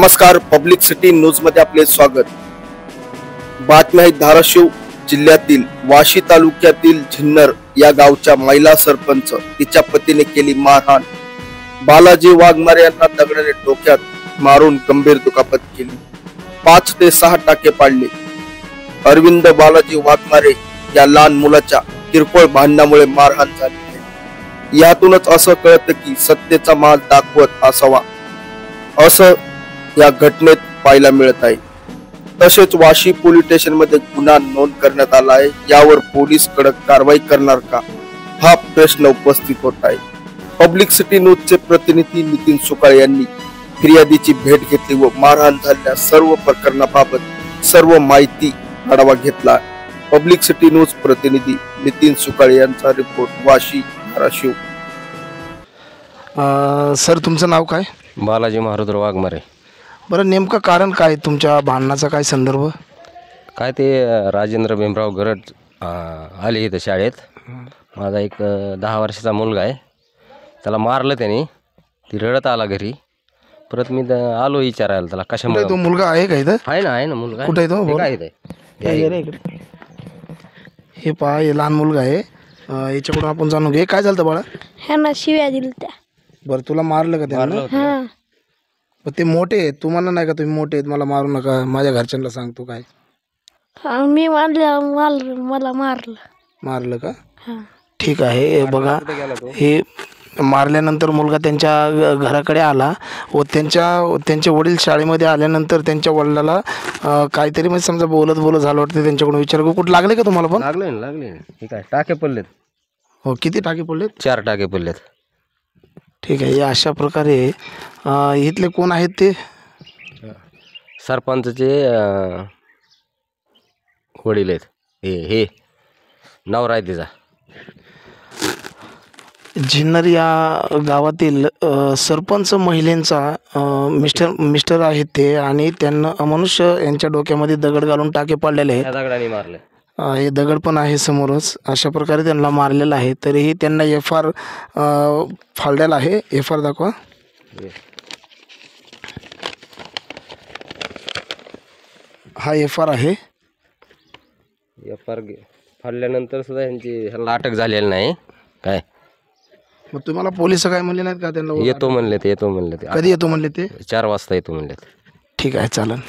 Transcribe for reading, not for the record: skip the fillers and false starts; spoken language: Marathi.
नमस्कार, पब्लिक सिटी न्यूज मध्ये आपले स्वागत। बातमी आहे धाराशिव जिल्ह्यातील वाशी तालुक्यातील झिन्नर या गावच्या महिला सरपंच तिच्या पतीने केली मारहाण। बालाजी वाघमारे यांना दगडाने डोक्यात मारून गंभीर दुखापत केली। 5 ते 6 टाके पाडले। अरविंद बालाजी वाघमारे या लहान मुलाच्या किरकोळ भांडणामुळे मारहाण झाली आहे। यातूनच असं कळतं की सत्तेचा माज दाखवत असावा असं या घटनेत पाहायला मिळत आहे। तसेच वाशी पोलीस स्टेशन मध्ये गुन्हा नोंद करण्यात आला आहे। यावर पोलीस कडक कारवाई करणार का हा प्रश्न उपस्थित होत आहे। पब्लिक सिटी न्यूजचे प्रतिनिधी नितीन सुकाळे यांनी फिर्यादीची भेट घेतली व मारहाण झालेल्या सर्व प्रकरणाबाबत सर्व माहिती आढावा घेतला। पब्लिक सिटी न्यूज प्रतिनिधी नितीन सुकाळे यांचा रिपोर्ट वाशी धाराशिव। सर तुमचं नाव काय? बालाजी महारुद्र वाघमारे। बरं, नेमकं कारण काय तुमच्या भांडणाचा काय संदर्भ? काय ते राजेंद्र भीमराव गरड आले इथं शाळेत। माझा एक 10 वर्षाचा मुलगा आहे, त्याला मारलं त्यांनी। ती रडत आला घरी, परत मी आलो विचारायला त्याला कशामुळे। तो मुलगा आहे का इथं? आहे ना मुलगा। कुठे आहे तो? काय हे पहा, हे लहान मुलगा आहे। याच्याकडून आपण जाणून घे काय झालं बाळा। ह्यांना शिव्या दिल्या त्या। बरं, तुला मारलं का त्यांना? पण ते मोठे आहेत, तुम्हाला नाही का तुम्ही मोठे आहेत, मला मारू नका, माझ्या घरच्यांना सांगतो काय? मी मला मारलं का? ठीक आहे। हे बघा, हे मारल्यानंतर मुलगा त्यांच्या घराकडे आला व त्यांचे वडील शाळेमध्ये आल्यानंतर त्यांच्या वडिलाला काहीतरी म्हणजे समजा बोलत झालं वाटतं, त्यांच्याकडून विचार कुठं लागले का तुम्हाला? पण लागले ठीक आहे। टाके पडलेत। हो, किती टाके पडलेत? 4 टाके पडलेत। ठीक आहे। अशा प्रकारे इथले कोण आहेत ते? सरपंचचे वडील आहेत। हे नवरा आहे तिचा। झिन्नर या गावातील सरपंच महिलेंचा मिस्टर आहेत ते, आणि त्यांना अमनुष्य यांच्या डोक्यामध्ये दगड घालून टाके पाडलेले आहेत। दगडाने मारले। हे दगड पण आहे समोरच। अशा प्रकारे त्यांना मारलेलं आहे। तरीही त्यांना FR फाडलेला आहे। FR दाखवा। हा FR आहे। FR फाडल्यानंतर सुद्धा ह्याला अटक झालेली नाही काय। मग तुम्हाला पोलिस काय म्हणले नाहीत का त्यांना? येतो म्हणले ते। कधी येतो म्हणले ते? 4 वाजता येतो म्हणले। ठीक आहे, चालेल।